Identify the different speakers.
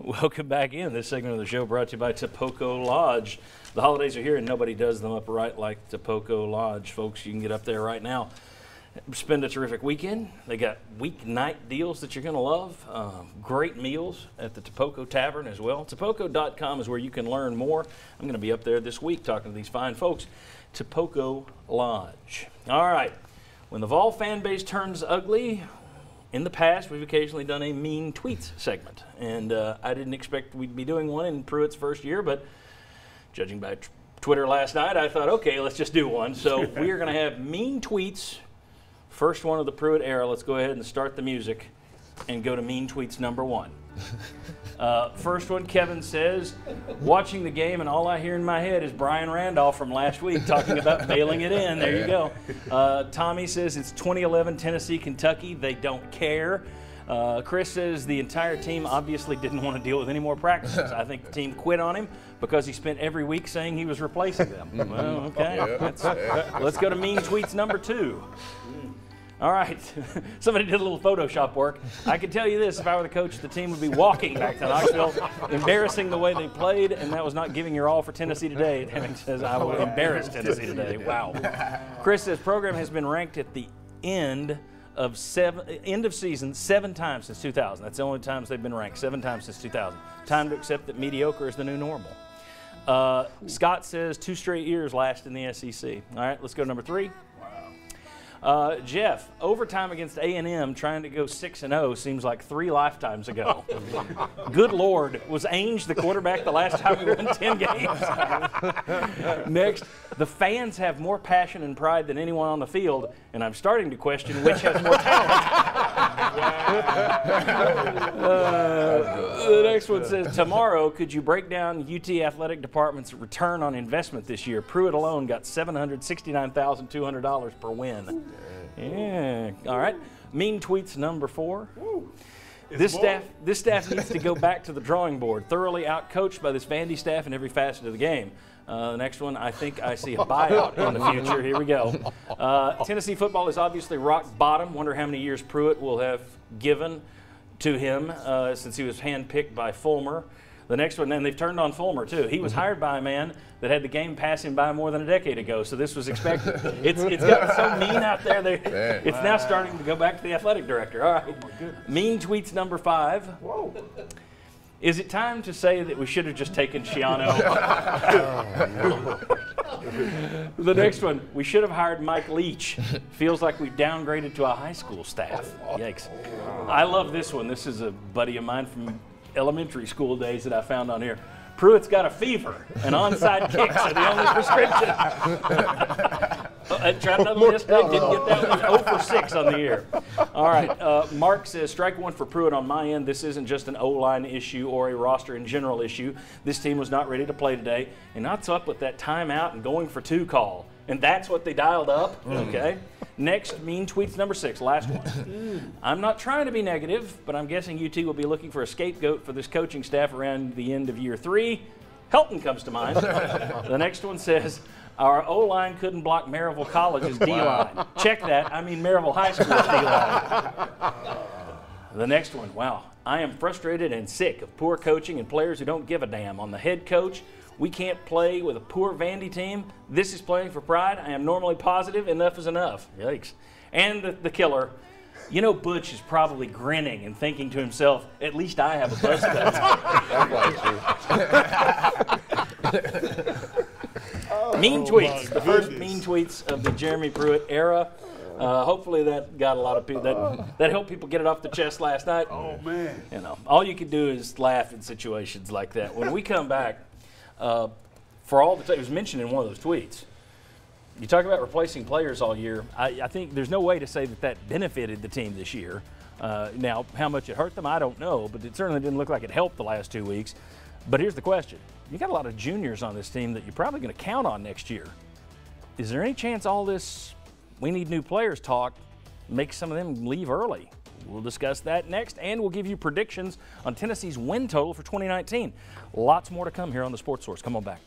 Speaker 1: Welcome back in. This segment of the show brought to you by Topoco Lodge. The holidays are here and nobody does them up right like Topoco Lodge. Folks, you can get up there right now. Spend a terrific weekend. They got weeknight deals that you're going to love. Great meals at the Topoco Tavern as well. Topoco.com is where you can learn more. I'm going to be up there this week talking to these fine folks. Topoco Lodge. All right. When the Vol fan base turns ugly, in the past, we've occasionally done a mean tweets segment, and I didn't expect we'd be doing one in Pruitt's first year, but judging by Twitter last night, I thought, okay, let's just do one. So we are going to have mean tweets, first one of the Pruitt era. Let's go ahead and start the music and go to mean tweets number one. First one, Kevin says, watching the game and all I hear in my head is Brian Randolph from last week talking about mailing it in. There you go. Tommy says it's 2011 Tennessee, Kentucky. They don't care. Chris says the entire team obviously didn't want to deal with any more practices. I think the team quit on him because he spent every week saying he was replacing them. Well, okay. Let's go to mean tweets number two. All right, somebody did a little Photoshop work. I can tell you this, if I were the coach, the team would be walking back to Knoxville, embarrassing the way they played, and that was not giving your all for Tennessee today. Hemming says, I will embarrass Tennessee today. Wow. Chris says, program has been ranked at the end of season 7 times since 2000. That's the only times they've been ranked, 7 times since 2000. Time to accept that mediocre is the new normal. Scott says 2 straight years last in the SEC. All right, let's go to number 3. Jeff, overtime against A&M trying to go 6-0 seems like 3 lifetimes ago. Good Lord, was Ainge the quarterback the last time we won 10 games? Next, the fans have more passion and pride than anyone on the field, and I'm starting to question which has more talent. The next one says, tomorrow, could you break down UT Athletic Department's return on investment this year? Pruitt alone got $769,200 per win. Yeah. All right. Mean tweets number 4. This staff needs to go back to the drawing board. Thoroughly outcoached by this Vandy staff in every facet of the game. The next one, I think I see a buyout in the future. Here we go. Tennessee football is obviously rock bottom. Wonder how many years Pruitt will have given to him since he was handpicked by Fulmer. The next one, and they've turned on Fulmer, too. He was hired by a man that had the game pass him by more than a decade ago, so this was expected. It's gotten so mean out there. It's now starting to go back to the athletic director. All right. Mean tweets number 5. Whoa. Is it time to say that we should have just taken Schiano? The next one, we should have hired Mike Leach. Feels like we've downgraded to a high school staff. Yikes. I love this one. This is a buddy of mine from elementary school days that I found on here. Pruitt's got a fever, and onside kicks are the only prescription. I tried another one yesterday, didn't get that one. 0 for 6 on the year. All right, Mark says, strike one for Pruitt on my end. This isn't just an O-line issue or a roster in general issue. This team was not ready to play today, and what's up with that timeout and going for 2 call? And that's what they dialed up, okay? Next, mean tweets number 6, last one. I'm not trying to be negative, but I'm guessing UT will be looking for a scapegoat for this coaching staff around the end of year 3. Helton comes to mind. The next one says, our O-line couldn't block Maryville College's D-line. Check that, I mean Maryville High School's D-line. The next one, wow. I am frustrated and sick of poor coaching and players who don't give a damn. On the head coach, we can't play with a poor Vandy team. This is playing for pride. I am normally positive. Enough is enough. Yikes. And the killer, you know, Butch is probably grinning and thinking to himself, at least I have a buzz cut. Mean tweets. The first mean tweets of the Jeremy Pruitt era. Hopefully that got a lot of people, that helped people get it off the chest last night.
Speaker 2: Oh, man.
Speaker 1: You know, all you can do is laugh in situations like that. When we come back, for all the time, it was mentioned in one of those tweets. You talk about replacing players all year. I think there's no way to say that that benefited the team this year. Now, how much it hurt them, I don't know, but it certainly didn't look like it helped the last 2 weeks. But here's the question. You got a lot of juniors on this team that you're probably going to count on next year. Is there any chance all this we need new players talk makes some of them leave early? We'll discuss that next, and we'll give you predictions on Tennessee's win total for 2019. Lots more to come here on the Sports Source. Come on back.